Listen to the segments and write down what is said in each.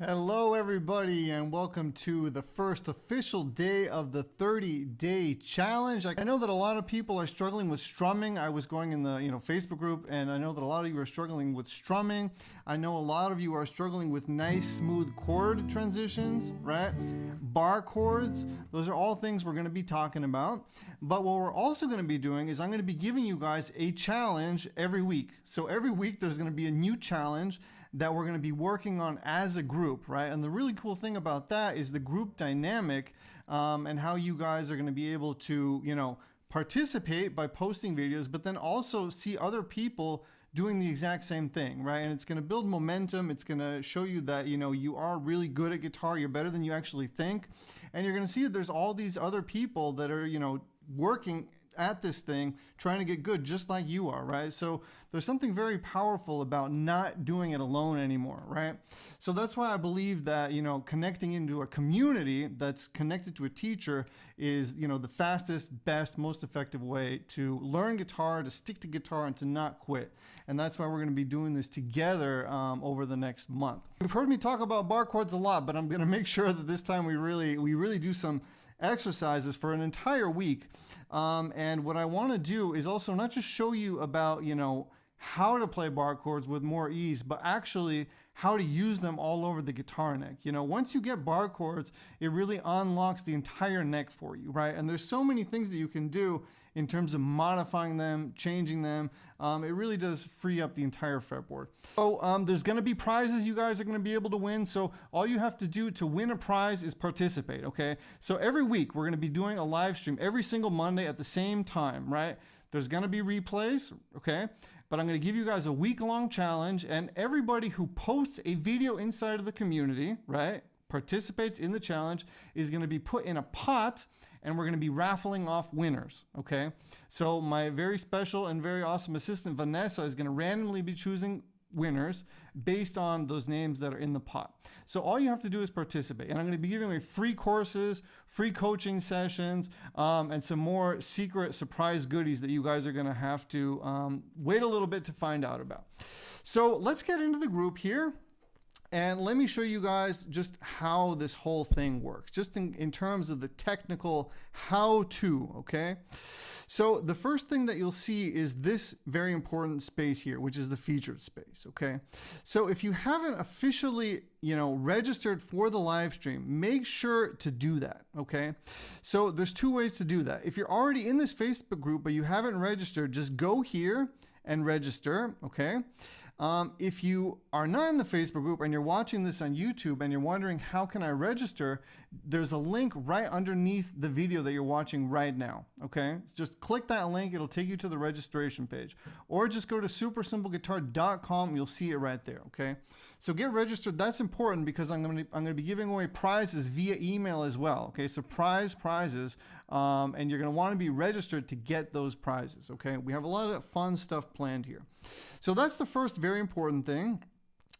Hello everybody and welcome to the first official day of the 30-day challenge. I know that a lot of people are struggling with strumming. I was going in the Facebook group and I know that a lot of you are struggling with strumming. I know a lot of you are struggling with nice smooth chord transitions, right? Bar chords. Those are all things we're going to be talking about. But what we're also going to be doing is I'm going to be giving you guys a challenge every week. So every week there's going to be a new challenge that we're going to be working on as a group, right? And the really cool thing about that is the group dynamic and how you guys are going to be able to, participate by posting videos, but then also see other people doing the exact same thing, right? And it's going to build momentum. It's going to show you that, you are really good at guitar. You're better than you actually think. And you're going to see that there's all these other people that are, working at this thing, trying to get good just like you are, right? So there's something very powerful about not doing it alone anymore, right? So that's why I believe that, connecting into a community that's connected to a teacher is, the fastest, best, most effective way to learn guitar, to stick to guitar, and to not quit. And that's why we're going to be doing this together over the next month. You've heard me talk about bar chords a lot, but I'm going to make sure that this time we really do some exercises for an entire week. And what I want to do is also not just show you about, how to play bar chords with more ease, but actually how to use them all over the guitar neck. Once you get bar chords, it really unlocks the entire neck for you, right? And there's so many things that you can do in terms of modifying them, changing them. It really does free up the entire fretboard. So there's going to be prizes you guys are going to be able to win. So all you have to do to win a prize is participate, okay? So every week we're going to be doing a live stream every single Monday at the same time, right? There's going to be replays, okay? But I'm going to give you guys a week-long challenge, and everybody who posts a video inside of the community, right, participates in the challenge, is going to be put in a pot, and we're going to be raffling off winners, okay? So my very special and very awesome assistant, Vanessa, is going to randomly be choosing winners based on those names that are in the pot. So all you have to do is participate. And I'm going to be giving away free courses, free coaching sessions, and some more secret surprise goodies that you guys are going to have to wait a little bit to find out about. So let's get into the group here. And let me show you guys just how this whole thing works, just in terms of the technical how-to, okay? So the first thing that you'll see is this very important space here, which is the featured space, okay? So if you haven't officially, registered for the live stream, make sure to do that, okay? So there's two ways to do that. If you're already in this Facebook group, but you haven't registered, just go here and register, okay? If you are not in the Facebook group and you're watching this on YouTube and you're wondering how can I register, there's a link right underneath the video that you're watching right now, okay? So just click that link, it'll take you to the registration page. Or just go to supersimpleguitar.com, you'll see it right there, okay? So get registered. That's important because I'm going to be giving away prizes via email as well, okay? So prizes, and you're going to want to be registered to get those prizes, okay? We have a lot of fun stuff planned here. So that's the first very important thing.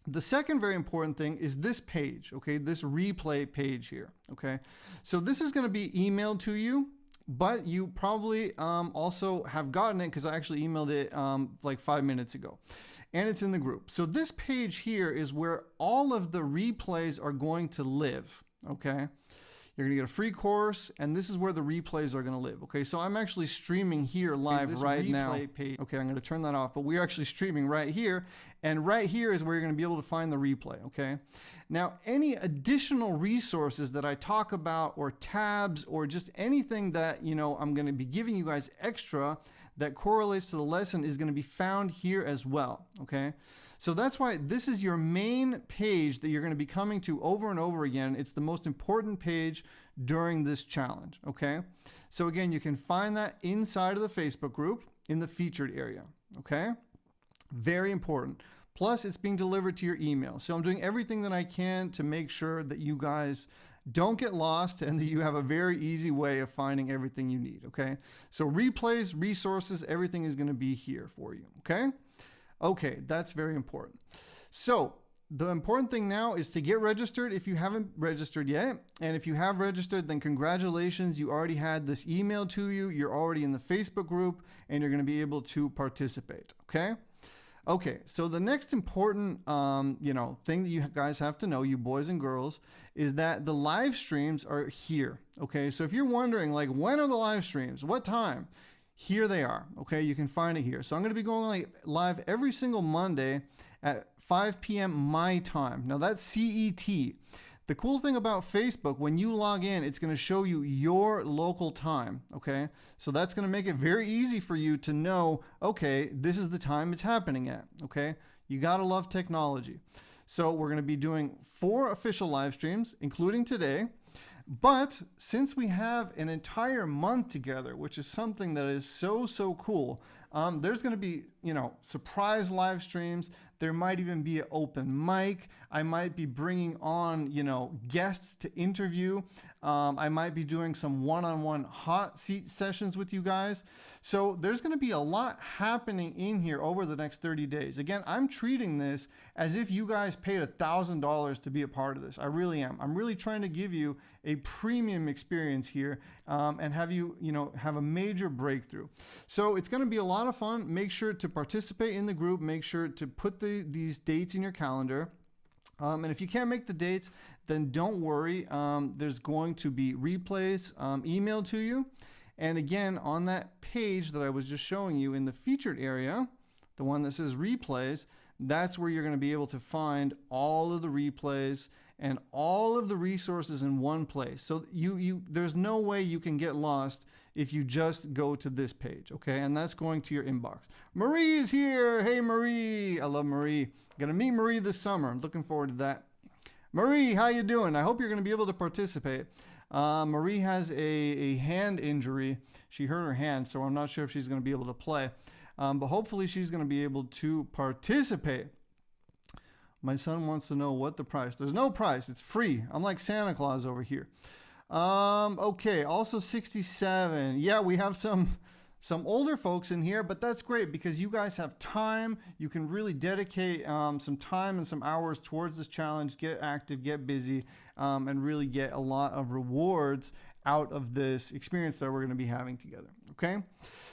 The second very important thing is this page, okay? This replay page here, okay? So this is going to be emailed to you, but you probably also have gotten it because I actually emailed it like 5 minutes ago. And it's in the group. So this page here is where all of the replays are going to live, okay? You're going to get a free course, and this is where the replays are going to live, okay? So I'm actually streaming here live right now. Page. Okay, I'm going to turn that off, but we're actually streaming right here, and right here is where you're going to be able to find the replay, okay? Now, any additional resources that I talk about, or tabs, or just anything that, I'm going to be giving you guys extra that correlates to the lesson is going to be found here as well, okay? So that's why this is your main page that you're going to be coming to over and over again. It's the most important page during this challenge, okay? So again, you can find that inside of the Facebook group in the featured area, okay? Very important. Plus, it's being delivered to your email. So I'm doing everything that I can to make sure that you guys don't get lost and that you have a very easy way of finding everything you need, okay? So replays, resources, everything is going to be here for you, okay? Okay, that's very important. So the important thing now is to get registered if you haven't registered yet. And if you have registered, then congratulations. You already had this email to you. You're already in the Facebook group and you're going to be able to participate. Okay. Okay, so the next important, thing that you guys have to know, you boys and girls, is that the live streams are here. Okay, so if you're wondering, like, when are the live streams? What time? Here they are. Okay, you can find it here. So I'm going to be going live every single Monday at 5 p.m. my time. Now that's CET. The cool thing about Facebook, when you log in, it's going to show you your local time, okay? So that's going to make it very easy for you to know, okay, this is the time it's happening at, okay? You got to love technology. So we're going to be doing 4 official live streams, including today. But since we have an entire month together, which is something that is so, so cool, there's going to be, surprise live streams. There might even be an open mic. I might be bringing on, guests to interview. I might be doing some one-on-one hot seat sessions with you guys. So there's going to be a lot happening in here over the next 30 days. Again, I'm treating this as if you guys paid $1,000 to be a part of this. I really am. I'm really trying to give you a premium experience here and have you, have a major breakthrough. So it's going to be a lot of fun. Make sure to participate in the group. Make sure to put these dates in your calendar. And if you can't make the dates, then don't worry. There's going to be replays emailed to you. And again, on that page that I was just showing you in the featured area, the one that says replays, that's where you're going to be able to find all of the replays and all of the resources in one place. So there's no way you can get lost if you just go to this page, okay? And that's going to your inbox. Marie is here. Hey, Marie. I love Marie. Gonna meet Marie this summer. I'm looking forward to that. Marie, how you doing? I hope you're gonna be able to participate. Marie has a hand injury. She hurt her hand, so I'm not sure if she's gonna be able to play. But hopefully she's gonna be able to participate. My son wants to know what the price. There's no price. It's free. I'm like Santa Claus over here. Okay, also 67. Yeah, we have some older folks in here, but that's great because you guys have time. You can really dedicate some time and some hours towards this challenge, get active, get busy, and really get a lot of rewards out of this experience that we're going to be having together, okay?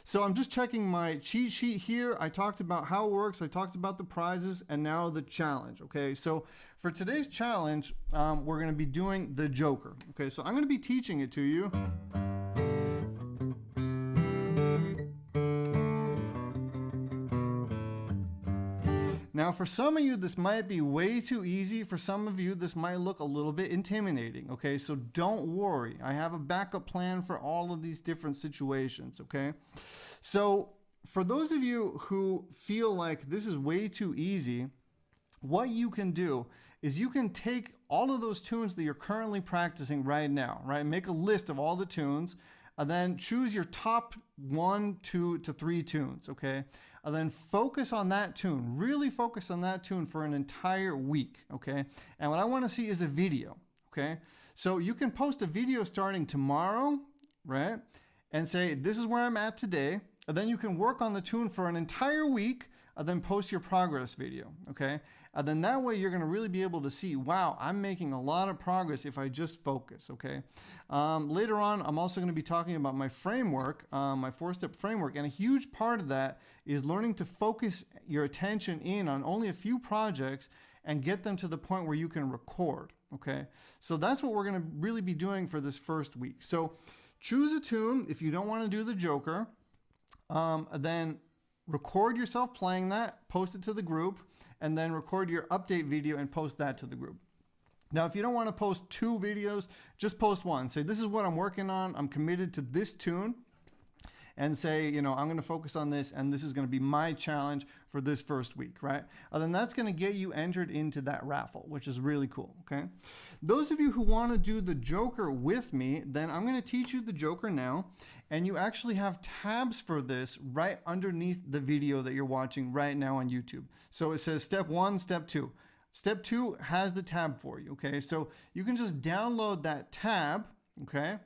So I'm just checking my cheat sheet here. I talked about how it works. I talked about the prizes and now the challenge, okay? So for today's challenge, we're going to be doing the Joker, okay? So I'm going to be teaching it to you. Now, for some of you, this might be way too easy. For some of you, this might look a little bit intimidating, okay? So don't worry. I have a backup plan for all of these different situations, okay? So for those of you who feel like this is way too easy, what you can do is you can take all of those tunes that you're currently practicing right now, right? Make a list of all the tunes, and then choose your top 1, 2 to 3 tunes, okay? And then focus on that tune, really focus on that tune for an entire week, okay? And what I want to see is a video, okay? So you can post a video starting tomorrow, right? And say, this is where I'm at today. And then you can work on the tune for an entire week and then post your progress video, okay? And then that way you're going to really be able to see, wow, I'm making a lot of progress if I just focus, okay? Later on, I'm also going to be talking about my framework, my 4-step framework, and a huge part of that is learning to focus your attention in on only a few projects and get them to the point where you can record, okay? So that's what we're going to really be doing for this first week. So choose a tune if you don't want to do the Joker, then record yourself playing that, post it to the group, and then record your update video and post that to the group. Now, if you don't want to post 2 videos, just post one. Say, this is what I'm working on. I'm committed to this tune. And say, I'm going to focus on this, and this is going to be my challenge for this first week, right? And then that's going to get you entered into that raffle, which is really cool, okay? Those of you who want to do the Joker with me, then I'm going to teach you the Joker now. And you actually have tabs for this right underneath the video that you're watching right now on YouTube. So it says step 1, step 2. Step 2 has the tab for you, okay? So you can just download that tab, okay?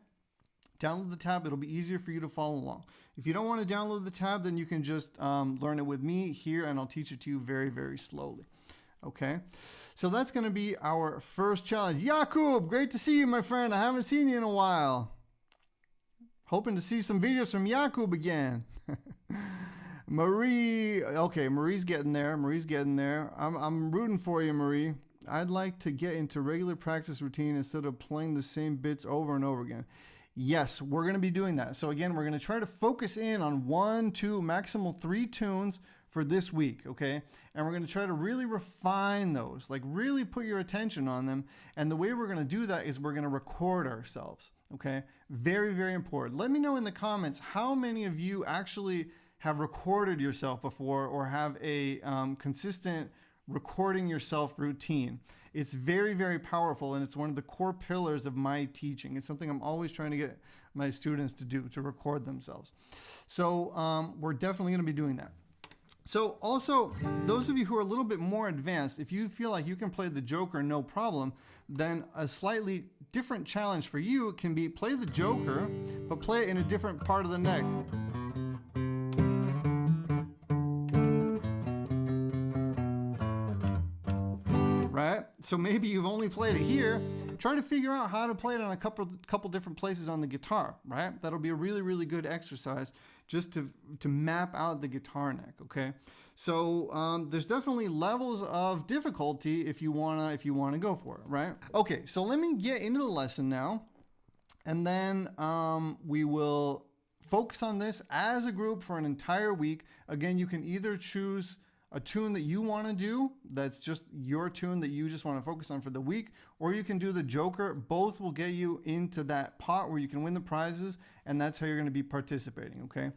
Download the tab. It'll be easier for you to follow along. If you don't want to download the tab, then you can just learn it with me here, and I'll teach it to you very, very slowly, okay? So that's going to be our first challenge. Jakub, great to see you, my friend. I haven't seen you in a while. Hoping to see some videos from Jakub again. Marie, okay, Marie's getting there. Marie's getting there. I'm rooting for you, Marie. I'd like to get into regular practice routine instead of playing the same bits over and over again. Yes, we're going to be doing that. So again, we're going to try to focus in on 1, 2, maximal 3 tunes for this week, okay? And we're going to try to really refine those, like really put your attention on them. And the way we're going to do that is we're going to record ourselves, okay? Very, very important. Let me know in the comments how many of you actually have recorded yourself before or have a consistent recording yourself routine. It's very, very powerful, and it's one of the core pillars of my teaching. It's something I'm always trying to get my students to do, to record themselves. So we're definitely going to be doing that. So also, those of you who are a little bit more advanced, if you feel like you can play the Joker no problem, then a slightly different challenge for you can be play the Joker, but play it in a different part of the neck. Right? So maybe you've only played it here. Try to figure out how to play it on a couple different places on the guitar, right? That'll be a really, really good exercise just to map out the guitar neck, okay? So there's definitely levels of difficulty if you wanna go for it, right? Okay, so let me get into the lesson now, and then we will focus on this as a group for an entire week. Again, you can either choose a tune that you want to do, that's just your tune that you just want to focus on for the week, or you can do the Joker. Both will get you into that pot where you can win the prizes, and that's how you're going to be participating, okay?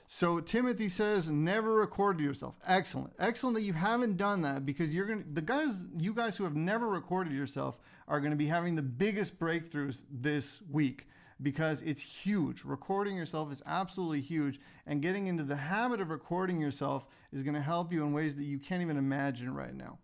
So Timothy says, never record yourself. Excellent. Excellent that you haven't done that, because you guys who have never recorded yourself are going to be having the biggest breakthroughs this week, because it's huge. Recording yourself is absolutely huge, and getting into the habit of recording yourself is going to help you in ways that you can't even imagine right now.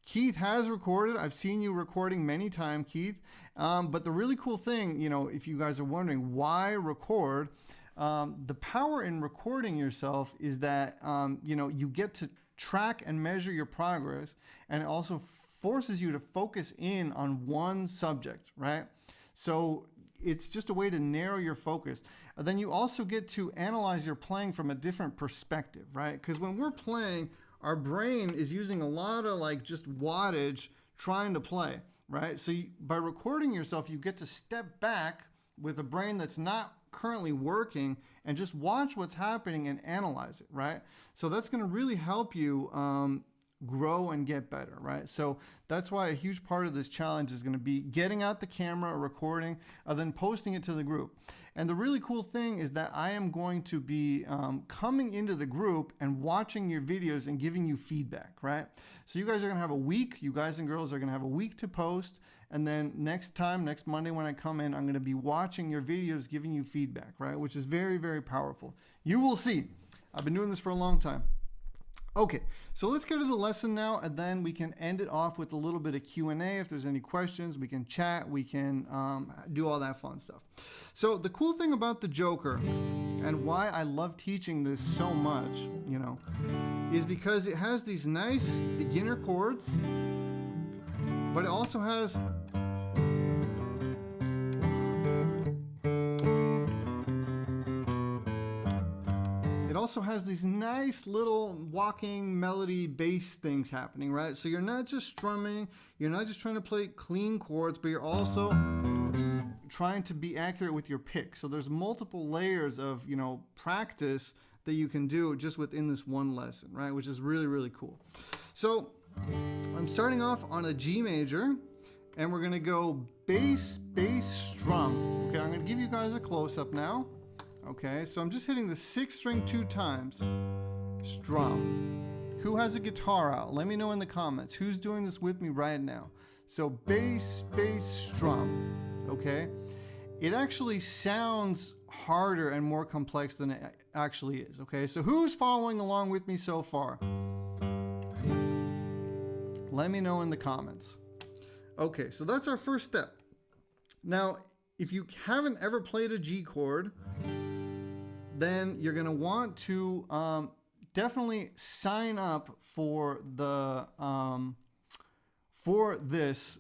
Keith has recorded. I've seen you recording many times, Keith. But the really cool thing, if you guys are wondering why record, the power in recording yourself is that, you get to track and measure your progress, and it also forces you to focus in on one subject, right? So it's just a way to narrow your focus. Then you also get to analyze your playing from a different perspective, right? Because when we're playing, our brain is using a lot of just wattage trying to play, right? So by recording yourself, you get to step back with a brain that's not currently working and just watch what's happening and analyze it, right? So that's going to really help you grow and get better, right? So that's why a huge part of this challenge is going to be getting out the camera, recording, and then posting it to the group. And the really cool thing is that I am going to be coming into the group and watching your videos and giving you feedback, right? So you guys are going to have a week, you guys and girls are going to have a week to post, and then next Monday when I come in, I'm going to be watching your videos, giving you feedback, right? Which is very, very powerful. You will see. I've been doing this for a long time. Okay, so let's get to the lesson now, and then we can end it off with a little bit of Q&A. If there's any questions, we can chat, we can do all that fun stuff. So the cool thing about the Joker, and why I love teaching this so much, is because it has these nice beginner chords, but it also has these nice little walking melody bass things happening, right? So you're not just strumming, you're not just trying to play clean chords, but you're also trying to be accurate with your pick. So there's multiple layers of, practice that you can do just within this one lesson, right? Which is really, really cool. So I'm starting off on a G major, and we're gonna go bass, bass, strum. Okay, I'm gonna give you guys a close-up now. Okay, so I'm just hitting the 6th string 2 times. Strum. Who has a guitar out? Let me know in the comments. Who's doing this with me right now? So bass, bass, strum. Okay? It actually sounds harder and more complex than it actually is. Okay, so who's following along with me so far? Let me know in the comments. Okay, so that's our first step. Now, if you haven't ever played a G chord, then you're going to want to definitely sign up for the for this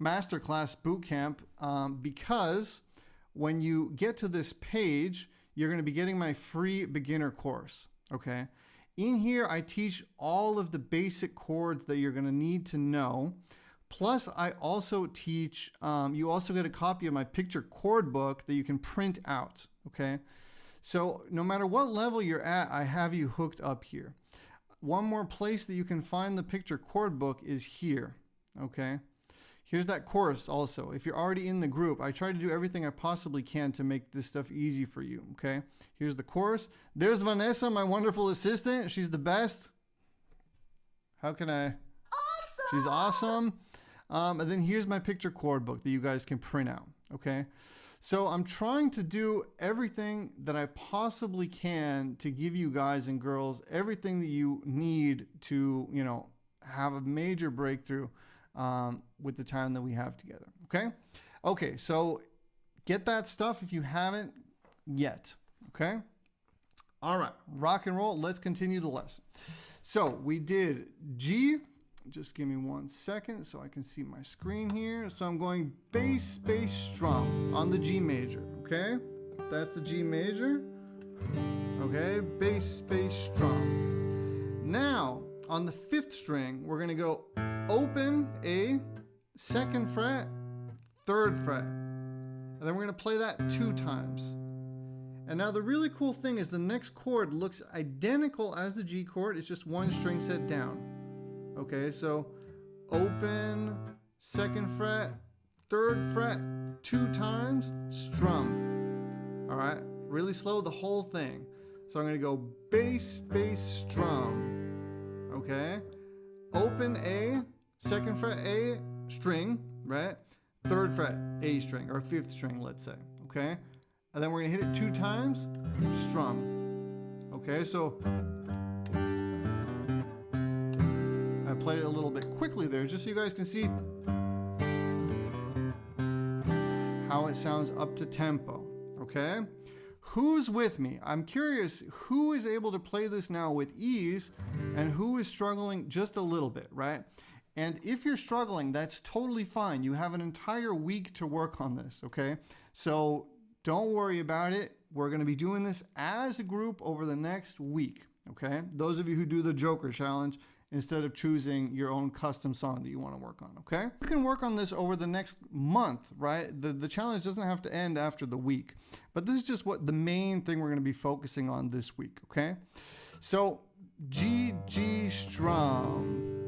masterclass bootcamp, because when you get to this page, you're going to be getting my free beginner course. okay? In here, I teach all of the basic chords that you're gonna need to know. Plus, I also teach, you also get a copy of my picture chord book that you can print out, okay? So no matter what level you're at, I have you hooked up here. One more place that you can find the picture chord book is here, okay? Here's that course also. If you're already in the group, I try to do everything I possibly can to make this stuff easy for you, okay? Here's the course. There's Vanessa, my wonderful assistant. She's the best. How can I? Awesome! She's awesome. And then here's my picture chord book that you guys can print out, okay? So I'm trying to do everything that I possibly can to give you guys and girls everything that you need to, you know, have a major breakthrough with the time that we have together, okay? Okay, so get that stuff if you haven't yet, okay? All right, rock and roll. Let's continue the lesson. So we did G. Just give me 1 second so I can see my screen here. So I'm going bass, bass, strum on the G major, okay? That's the G major. Okay, bass, bass, strum. Now, on the 5th string, we're gonna go open A, 2nd fret, 3rd fret. And then we're gonna play that 2 times. And now the really cool thing is the next chord looks identical as the G chord, it's just 1 string set down. Okay, so open, 2nd fret, 3rd fret, 2 times, strum. All right, really slow the whole thing. So I'm gonna go bass, bass, strum. Okay, open A, 2nd fret A string, right? 3rd fret A string, or 5th string, let's say. Okay, and then we're gonna hit it 2 times, strum. Okay, so I played it a little bit quickly there just so you guys can see how it sounds up to tempo, okay? Who's with me? I'm curious who is able to play this now with ease and who is struggling just a little bit, right? And if you're struggling, that's totally fine. You have an entire week to work on this, okay? So don't worry about it. We're gonna be doing this as a group over the next week, okay? Those of you who do the Joker Challenge, instead of choosing your own custom song that you want to work on, okay? You can work on this over the next month, right? The challenge doesn't have to end after the week, but this is just what the main thing we're going to be focusing on this week, okay? So G, G, strum,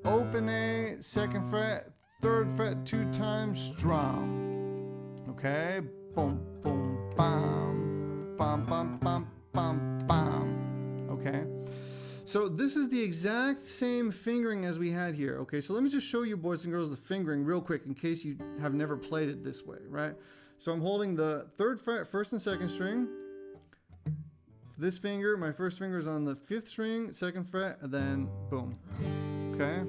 open A, 2nd fret, 3rd fret, 2 times, strum, okay? Boom, boom, bam, bam, bam, bam, bam, bam, okay? So this is the exact same fingering as we had here. Okay, so let me just show you boys and girls the fingering real quick in case you have never played it this way, right? So I'm holding the 3rd fret, 1st and 2nd string. This finger, my 1st finger is on the 5th string, 2nd fret, and then boom, okay?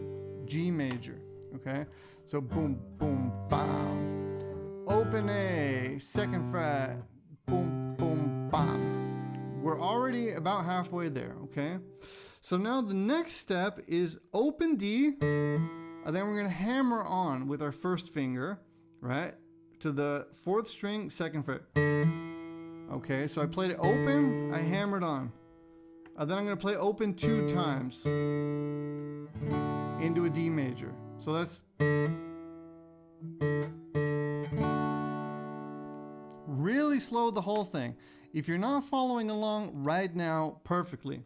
G major, okay? So boom, boom, bam. Open A, 2nd fret, boom, boom, bam. We're already about halfway there, okay? So now the next step is open D, and then we're gonna hammer on with our 1st finger, right? To the 4th string, 2nd fret. Okay, so I played it open, I hammered on. And then I'm gonna play open 2 times into a D major. So that's really slow the whole thing. If you're not following along right now perfectly,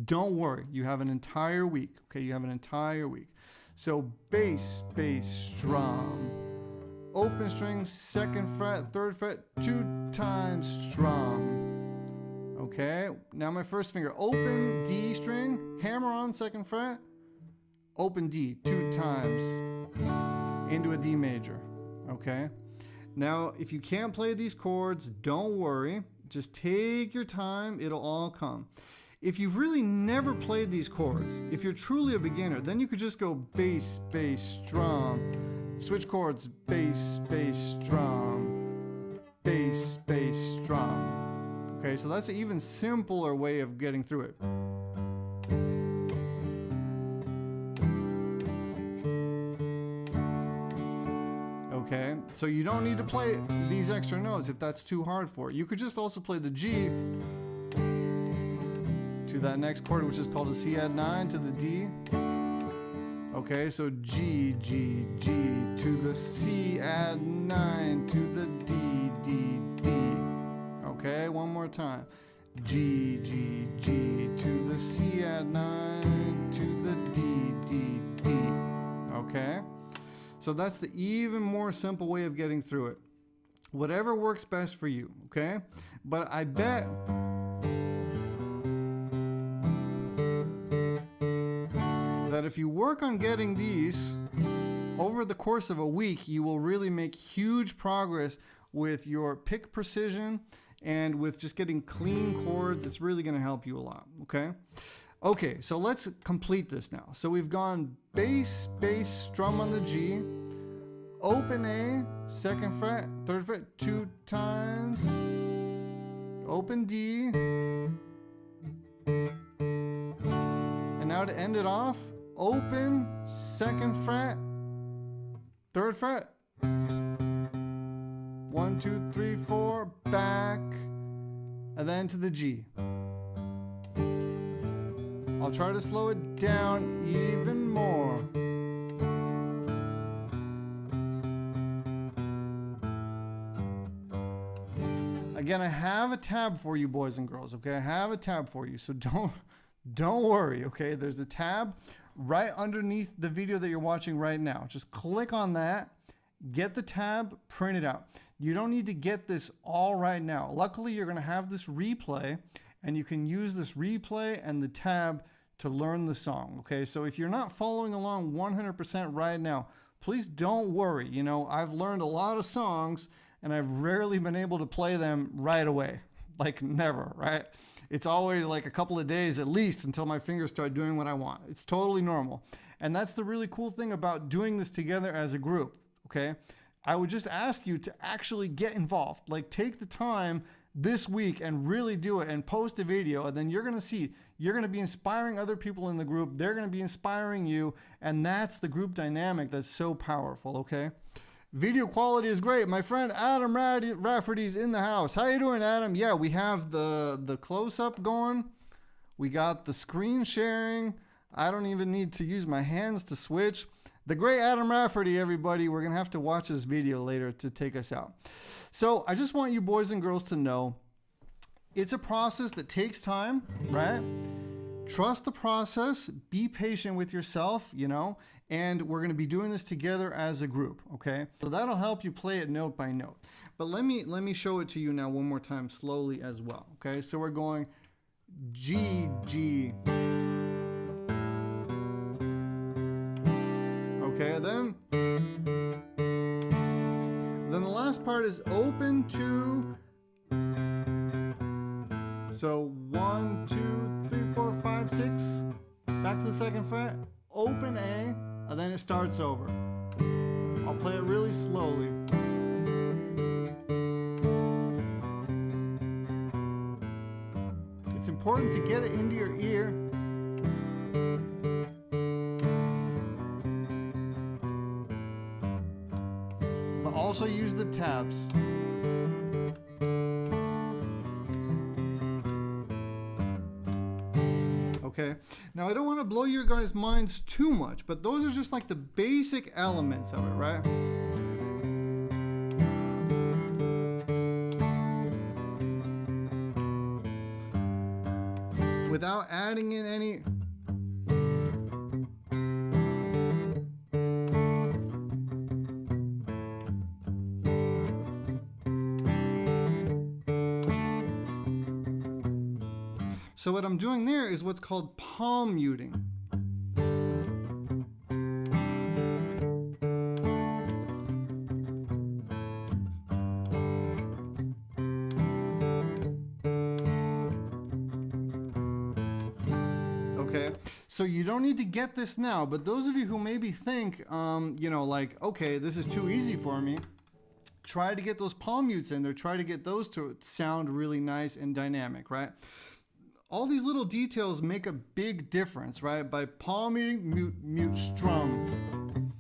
don't worry, you have an entire week, okay? You have an entire week. So bass, bass, strum, open string, 2nd fret, 3rd fret, 2 times, strum. Okay, now my 1st finger, open D string, hammer on 2nd fret, open D 2 times into a D major, okay? Now, if you can't play these chords, don't worry. Just take your time, it'll all come. If you've really never played these chords, if you're truly a beginner, then you could just go bass, bass, strum, switch chords, bass, bass, strum, bass, bass, strum. Okay, so that's an even simpler way of getting through it. Okay, so you don't need to play these extra notes if that's too hard for you. You could just also play the G to that next chord, which is called a C add 9, to the D. Okay, so G, G, G, to the C add 9, to the D, D, D. Okay, one more time. G, G, G, to the C add 9, to the D, D, D. Okay? So that's the even more simple way of getting through it. Whatever works best for you, okay? But I bet that if you work on getting these over the course of a week, you will really make huge progress with your pick precision and with just getting clean chords. It's really going to help you a lot, okay? Okay, so let's complete this now. So we've gone bass, bass, strum on the G, open A, 2nd fret, 3rd fret 2 times, open D, and now to end it off, open, 2nd fret, 3rd fret, 1, 2, 3, 4, back, and then to the G. I'll try to slow it down even more. Again, I have a tab for you, boys and girls, okay? I have a tab for you, so don't worry, okay? There's a tab right underneath the video that you're watching right now. Just click on that, get the tab, print it out. You don't need to get this all right now. Luckily, you're gonna have this replay, and you can use this replay and the tab to learn the song, okay? So if you're not following along 100% right now, please don't worry. You know, I've learned a lot of songs, and I've rarely been able to play them right away. Like never, right? It's always like a couple of days at least until my fingers start doing what I want. It's totally normal. And that's the really cool thing about doing this together as a group, okay? I would just ask you to actually get involved. Like take the time this week and really do it and post a video, and then you're gonna see, you're gonna be inspiring other people in the group, they're gonna be inspiring you, and that's the group dynamic that's so powerful, okay? Video quality is great. My friend Adam Rafferty's in the house. How you doing, Adam? Yeah, we have the close-up going. We got the screen sharing. I don't even need to use my hands to switch. The great Adam Rafferty, everybody. We're going to have to watch this video later to take us out. So I just want you boys and girls to know it's a process that takes time, right? Trust the process. Be patient with yourself, you know, and we're going to be doing this together as a group, okay? So that'll help you play it note by note. But let me show it to you now one more time slowly as well, okay? So we're going G, G. Okay, then the last part is open to, so 1, 2, 3, 4, 5, 6, back to the 2nd fret, open A, and then it starts over. I'll play it really slowly. It's important to get it into your ear. But also use the tabs. Okay, now I don't want to blow your guys' minds too much, but those are just like the basic elements of it, right? Without adding in any So what I'm doing there is what's called palm muting. Okay, so you don't need to get this now, but those of you who maybe think, you know, like, okay, this is too easy for me, try to get those palm mutes in there, try to get those to sound really nice and dynamic, right? All these little details make a big difference, right? By palm muting, mute, mute, strum.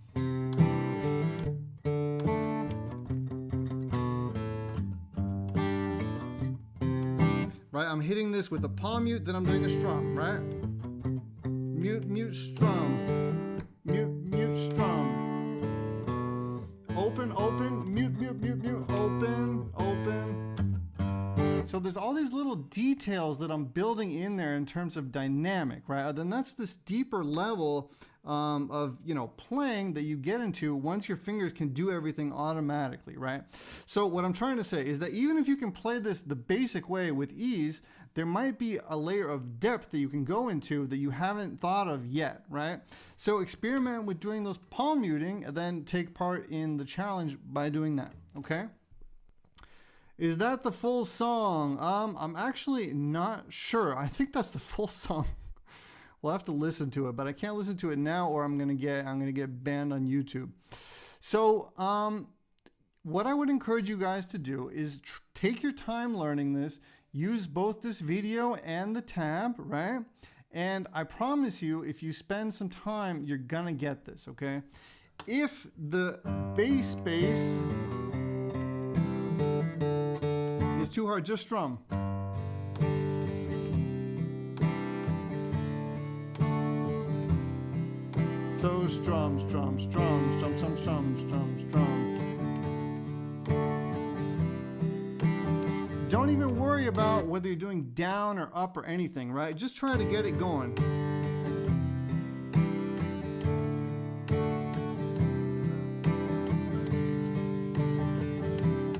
Right? right? I'm hitting this with a palm mute, then I'm doing a strum, right? Mute, mute, strum. Mute, mute, strum. Open, open, mute, mute, mute, mute, open, open. So there's all these little details that I'm building in there in terms of dynamic, right? Then that's this deeper level of, you know, playing that you get into once your fingers can do everything automatically, right? So what I'm trying to say is that even if you can play this the basic way with ease, there might be a layer of depth that you can go into that you haven't thought of yet, right? So experiment with doing those palm muting and then take part in the challenge by doing that, okay? Is that the full song? I'm actually not sure. I think that's the full song. We'll have to listen to it, but I can't listen to it now or I'm gonna get banned on YouTube. So what I would encourage you guys to do is take your time learning this, use both this video and the tab, right? And I promise you, if you spend some time, you're gonna get this, okay? If the bass is too hard, just strum. So strum, strum, strum, strum, strum, strum, strum, strum. Don't even worry about whether you're doing down or up or anything, right? Just try to get it going.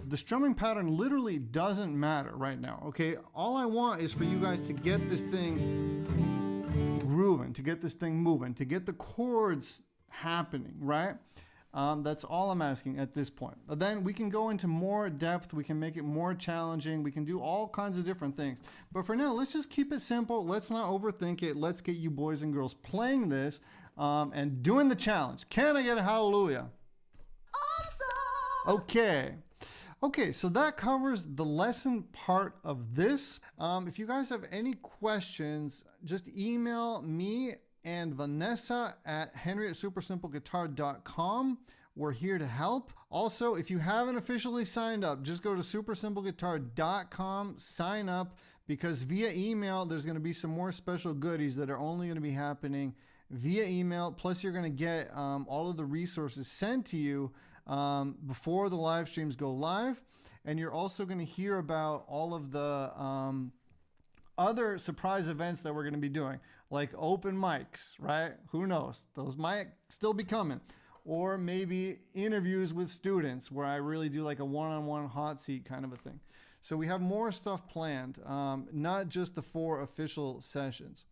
The strumming pattern literally doesn't matter right now, okay? All I want is for you guys to get this thing grooving, to get this thing moving, to get the chords happening, right? That's all I'm asking at this point. But then we can go into more depth, we can make it more challenging, we can do all kinds of different things. But for now, let's just keep it simple. Let's not overthink it. Let's get you boys and girls playing this and doing the challenge. Can I get a hallelujah? Awesome! Okay, so that covers the lesson part of this. If you guys have any questions, just email me and Vanessa at henry@supersimpleguitar.com. We're here to help. Also, if you haven't officially signed up, just go to supersimpleguitar.com, sign up, because via email, there's gonna be some more special goodies that are only gonna be happening via email. Plus, you're gonna get all of the resources sent to you before the live streams go live. And you're also going to hear about all of the other surprise events that we're going to be doing, like open mics, right? Who knows? Those might still be coming. Or maybe interviews with students where I really do like a one-on-one hot seat kind of a thing. So we have more stuff planned, not just the 4 official sessions.